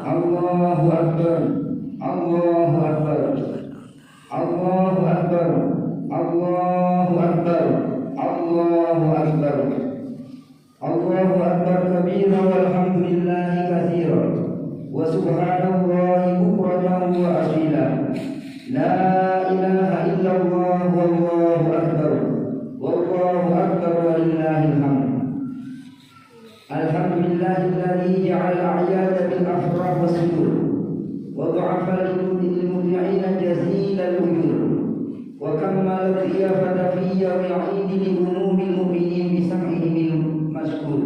Allahu Akbar, Allahu Akbar, Allahu Akbar, Allahu Akbar, Allahu Akbar, Allahu Akbar kabira walhamdulillahi katsira wa subhanallahi bukratan wa asila. La ilaha illallah wallahu akbar, wallahu akbar walillahil hamd. Alhamdulillahilladzi ja'ala a'yada bil afrah was sudur wa dha'afa lil mudhi'ina jazilal ujur wa kammala dhiyafata fiyya wa'id li umumil mu'minin bi sam'ihim mashkur.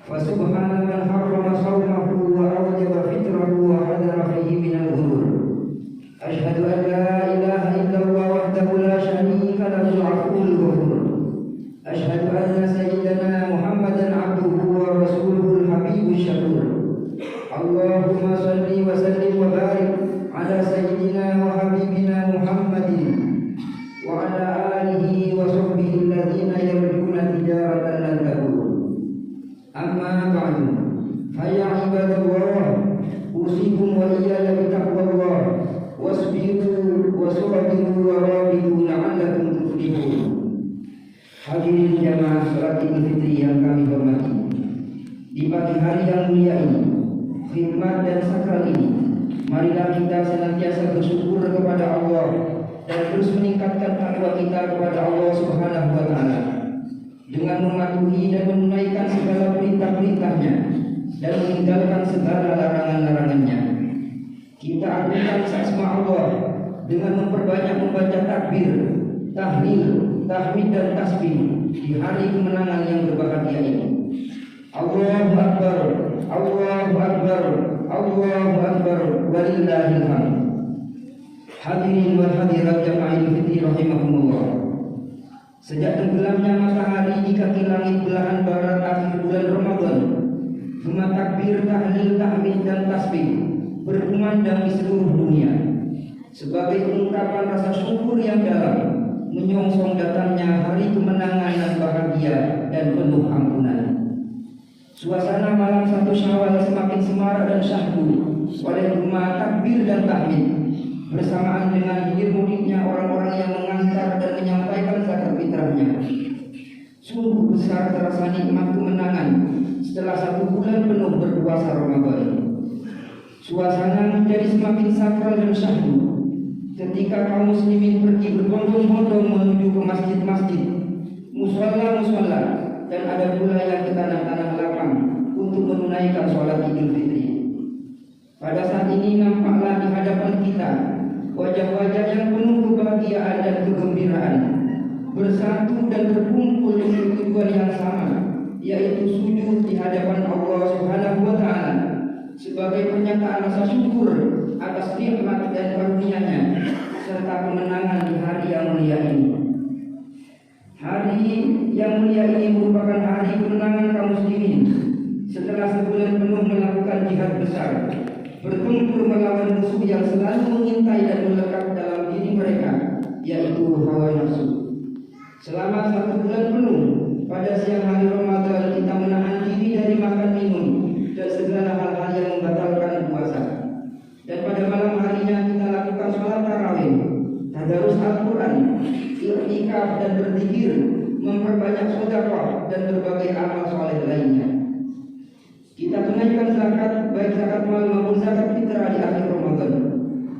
Fa subhana man harrama sawmahu wa awjaba fitrahu wa hadara fihi minal ghurur. Ashhadu an la ilaha illallah wahdahu la sharika lahu al-'afwul ghafur. Ashhadu anna sayyidana Muhammadan abduhu wa rasuluhu al-habibus syakur. Allahumma salli wa sallim wa barik ala sayyidina wa habibina Muhammadin wa ala alihi wa sahbihi alladhina yarjuna tijaratan lan tabur. Amma ba'du, fa ya ibadallah, usikum wa iyaya bi taqwallah wasbiru wa sabiru wa rabitu la'allakum tuflihun. Hadirin jamaah salat Idul Fitri yang kami hormati, di pagi hari yang mulia ini, khidmat dan sakral ini, marilah kita senantiasa bersyukur kepada Allah dan terus meningkatkan takwa kita kepada Allah Subhanahu wa Ta'ala dengan mematuhi dan menunaikan segala perintah-perintahnya dan meninggalkan segala larangan-larangannya. Kita agungkan asma Allah dengan memperbanyak membaca takbir, tahlil, tahmid dan tasbih di hari kemenangan yang berbahagia ini. Allahu Akbar, Allahu Akbar, Allahu Akbar, walillahil hamd. Hadirin wal hadirat jamaah Idul Fitri rahimakumullah. Sejak tenggelamnya matahari di kaki langit belahan barat akhir bulan Ramadan, gema takbir, tahlil, tahmid dan tasbih berkumandang di seluruh dunia sebagai ungkapan rasa syukur yang dalam menyongsong datangnya hari kemenangan yang bahagia dan penuh ampunan. Suasana malam 1 Syawal semakin semarak dan syahdu oleh gema takbir dan tahmid bersamaan dengan hilir mudiknya orang-orang yang mengantar dan menyampaikan zakat fitrahnya. Sungguh besar terasa nikmat kemenangan setelah 1 bulan penuh berpuasa Ramadan. Suasana menjadi semakin sakral dan syahdu ketika kaum muslimin pergi berbondong-bondong menuju ke masjid-masjid, musola-musola, dan ada pula yang ke tanah-tanah lapang untuk menunaikan sholat Idul Fitri. Pada saat ini nampaklah di hadapan kita wajah-wajah yang penuh kebahagiaan dan kegembiraan, bersatu dan berkumpul dengan tujuan yang sama, yaitu sujud di hadapan Allah Subhanahu wa Ta'ala sebagai pernyataan rasa syukur atas nikmat dan karunia-Nya serta kemenangan di hari yang mulia ini. Hari yang mulia ini merupakan hari kemenangan kaum muslimin setelah sebulan penuh melakukan jihad besar, bertempur melawan musuh yang selalu mengintai dan melekat dalam diri mereka, yaitu hawa nafsu. Selama 1 bulan penuh, pada siang hari Ramadan kita menahan diri dari makan minum dan segala hal-hal yang membatalkan puasa. Dan pada malam harinya kita lakukan sholat tarawih, tadarus Al-Quran, i'tikaf dan berzikir, memperbanyak sedekah dan berbagai amal soleh lainnya. Kita tunaikan zakat, baik zakat mal maupun zakat fitrah di akhir Ramadan.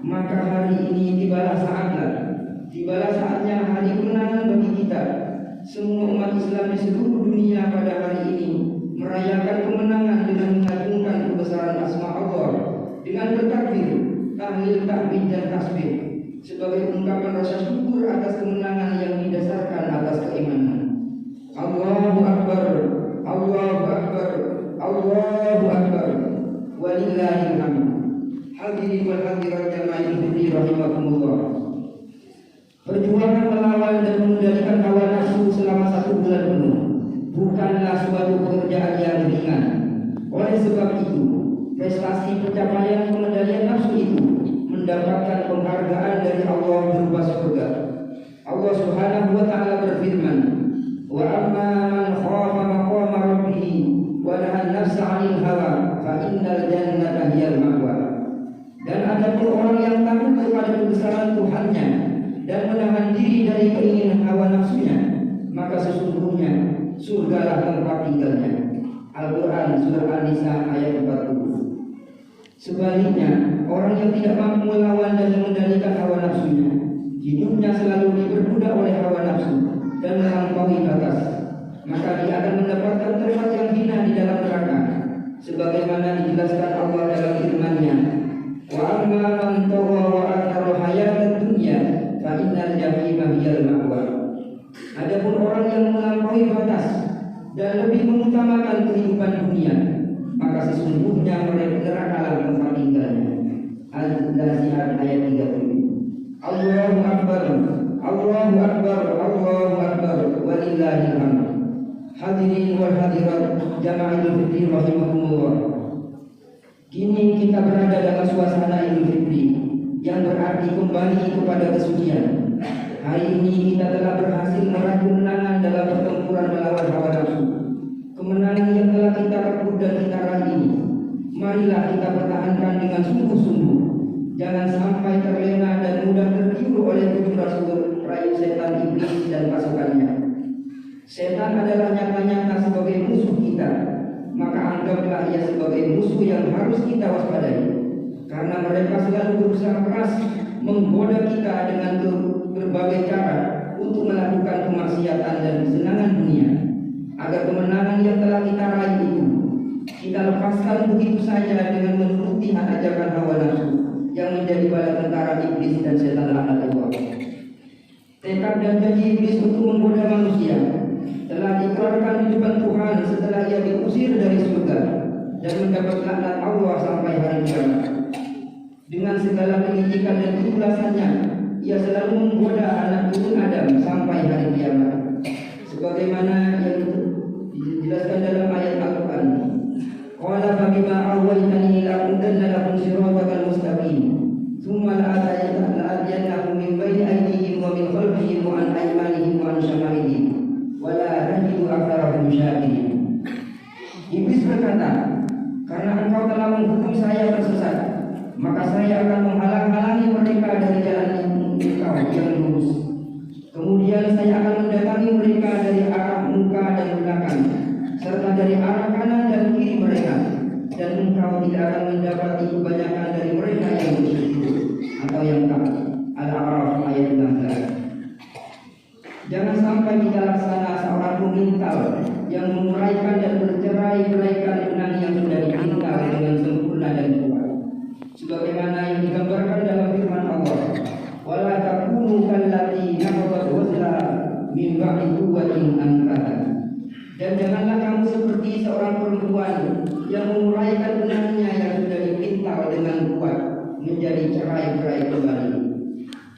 Maka hari ini tibalah saatnya hari kemenangan bagi kita. Semua umat Islam di seluruh dunia pada hari ini merayakan kemenangan dengan mengagungkan kebesaran asma Allah dengan bertakbir, tahlil, tahmid dan tasbih sebagai ungkapan rasa syukur atas kemenangan yang didasarkan atas keimanan. Allahu Akbar, Allahu Akbar, Allahu Akbar, walillahil hamd. Hadirin wal hadirat jamaah Idul Fitri rahimakumullah. Perjuangan melawan dan mengendalikan hawa nafsu selama 1 bulan penuh bukanlah suatu pekerjaan yang ringan. Oleh sebab itu, prestasi pencapaian pengendalian nafsu itu mendapatkan penghargaan dari Allah berupa surga. Allah Subhanahu wa Ta'ala berfirman, "Wa amma man khafa maqama rabbih wa nahan nafsa 'anil hawa fa innal jannata hiyal adapun orang yang takut kepada kebesaran Tuhannya dan menahan diri dari keinginan hawa nafsunya, maka sesungguhnya surgalah tempat tinggalnya. Al-Quran Surah An-Nisa ayat 40. Sebaliknya, orang yang tidak mampu melawan dan mengendalikan hawa nafsunya, hidupnya selalu diperbudak oleh hawa nafsu dan melampaui batas, maka dia akan mendapatkan tempat yang hina di dalam neraka, sebagaimana dijelaskan Allah dalam firman-Nya, wa amma man tagha wa athara hayatad dunya fa innal jahima hiyal ma'wa. Adapun orang yang melampaui batas dan lebih mengutamakan kehidupan dunia, maka sesungguhnya mereka neraka tempat tinggalnya. Al-Nazi'at ayat 30. Allahu Akbar, Allahu Akbar, Allahu Akbar, walillahil hamd. Hadirin wal hadirat jamaah Idul Fitri rahimakumullah. Kini kita berada dalam suasana Idul Fitri yang berarti kembali kepada kesucian. Hari ini kita telah berhasil meraih kemenangan dalam pertempuran melawan hawa nafsu. Kemenangan yang telah kita rebut dan kita raih ini, marilah kita pertahankan dengan sungguh-sungguh. Jangan sampai terlena dan mudah tergiur oleh tujuh rayu setan iblis dan pasukannya. Setan adalah nyata-nyata sebagai musuh kita, maka anggaplah ia sebagai musuh yang harus kita waspadai, karena mereka selalu berusaha keras menggoda kita dengan berbagai cara untuk melakukan kemaksiatan dan kesenangan dunia, agar kemenangan yang telah kita raih itu kita lepaskan begitu saja dengan menuruti ajakan hawa nafsu yang menjadi bala tentara iblis dan setan laknat Allah. Tekad dan janji iblis untuk menggoda manusia telah diikrarkan di depan Tuhan setelah ia diusir dari surga dan mendapat laknat Allah sampai hari kiamat. Dengan segala kelicikan dan keikhlasannya, ia selalu menggoda anak turun Adam sampai hari kiamat, sebagaimana yang dijelaskan dalam ayat Al-Quran. Qala fabima awaitani la'udanna lakum siratal mustaqim thumma la'atiyannahum min bayni aydihim wa min khalfihim wa an aymanihim wa an shama'ilihim wa la tajidu aktsarahum syakirin. Iblis berkata, karena engkau telah menghukum saya tersesat, maka saya akan menghalang-halangi mereka dari jalan engkau yang lurus. Kemudian saya akan mendatangi mereka dari arah muka dan belakang, serta dari arah kanan dan kiri mereka, dan engkau tidak akan mendapati kebanyakan dari mereka yang bersyukur atau yang taat. Al-A'raf ayat 16. Jangan sampai kita laksana seorang pemintal yang menguraikan dan bercerai-beraikan benang yang sudah dipintal dengan sempurna dan kuat, sebagaimana yang digambarkan dalam firman Allah, wala takunu kallati naqadat ghazlaha min ba'di quwwatin ankatha. Dan janganlah kamu seperti seorang perempuan yang menguraikan benangnya yang sudah dipintal dengan kuat menjadi cerai-berai kembali.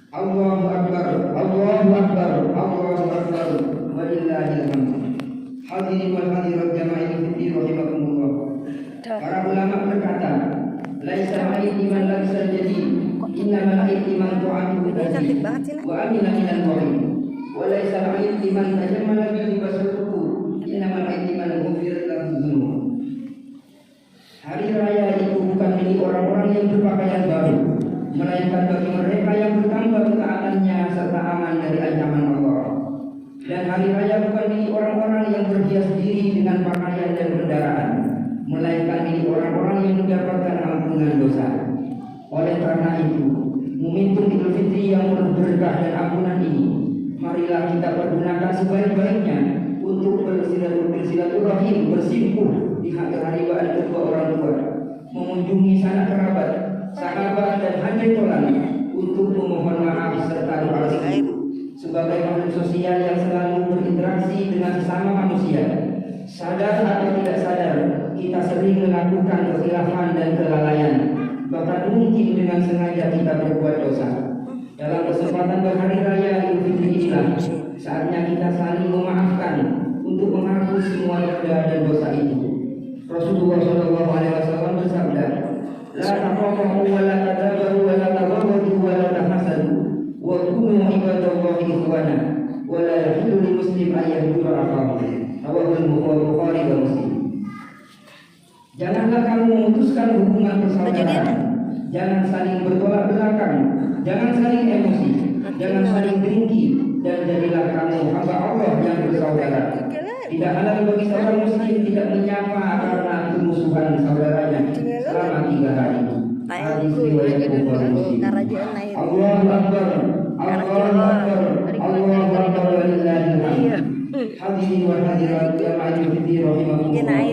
Allahu Akbar, Allahu Akbar, Allahu Akbar, walillahil hamd. Hadirin wal hadirat jamaah Idul Fitri rahimakumullah. Para ulama berkata, laisa al-iman laisa jadi innamal iman tu'atu wa amila minal mu'min wa laisa al-iman tajammala bihi basruhu innamal iman ghufira lahu dzunub. Hari raya itu bukan milik orang-orang yang berpakaian baru, melainkan bagi mereka yang bertambah ketaatannya serta aman dari ancaman Allah. Dan hari raya bukan milik orang-orang yang berhias diri dengan pakaian dan kendaraan, melainkan milik orang-orang yang mendapatkan ampunan dosa. Oleh karena itu, momentum Idul Fitri yang penuh berkah dan ampunan ini, marilah kita pergunakan sebaik-baiknya untuk bersilaturahim, bersimpuh di hari raya kedua orang tua, mengunjungi sanak kerabat, sahabat dan hajatolan untuk memohon maaf serta doa restu. Sebagai makhluk sosial yang selalu berinteraksi dengan sesama manusia, sadar atau tidak sadar, kita sering melakukan kekhilafan dan kelalaian, bahkan mungkin dengan sengaja kita berbuat dosa. Dalam kesempatan berhari raya Idul Fitri inilah saatnya kita saling memaafkan untuk menghapus semua noda dan dosa itu. Rasulullah SAW bersabda, la taqamu wa la tadabaru wa la taghadu wa la tahasadu wa kunu ibadallahi ikhwana wa la yahillu lil muslim an yahdura akhahu. Rawahul Bukhari wa Muslim. Janganlah kamu memutuskan hubungan persaudaraan jangan saling bertolak belakang, jangan saling emosi, jangan saling dengki, dan jadilah kamu hamba Allah yang bersaudara. Tidak halal bagi seorang muslim tidak menyapa karena kemusuhan saudaranya selama 3 hari. Hadis riwayat Bukhari Muslim. Allahu Akbar, Allahu Akbar, Allahu Akbar walillahil hamd. Hadirin wa hadirat jamaah Idul rahimahumullah.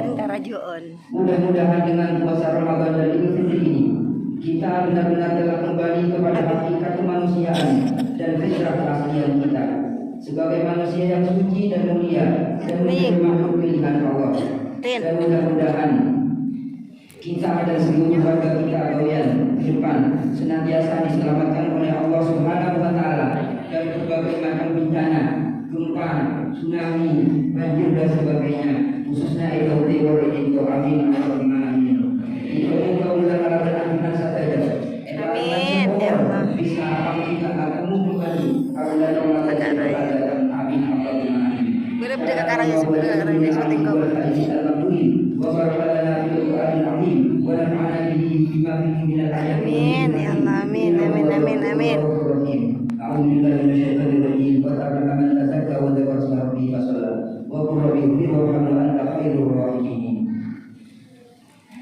Mudah-mudahan dengan puasa Ramadan dan Idul Fitri ini kita benar-benar telah kembali kepada hakikat kemanusiaan dan fitrah keaslian kita sebagai manusia yang suci dan mulia dan menjadi makhluk pilihan Allah. Dan mudah-mudahan kita dan seluruh warga kita bagian depan senantiasa diselamatkan oleh Allah Subhanahu wa taala dari berbagai macam bencana, gempa, tsunami, banjir dan sebagainya, khususnya itu amin amin. Mudah-mudahan Allah berkenan saja. Amin ya Allah. Bisa kita ketemu kembali. Amin amin. Boleh berdekat arahnya sebenarnya arahnya syuting kau. Amin ya Allah, amin amin amin amin.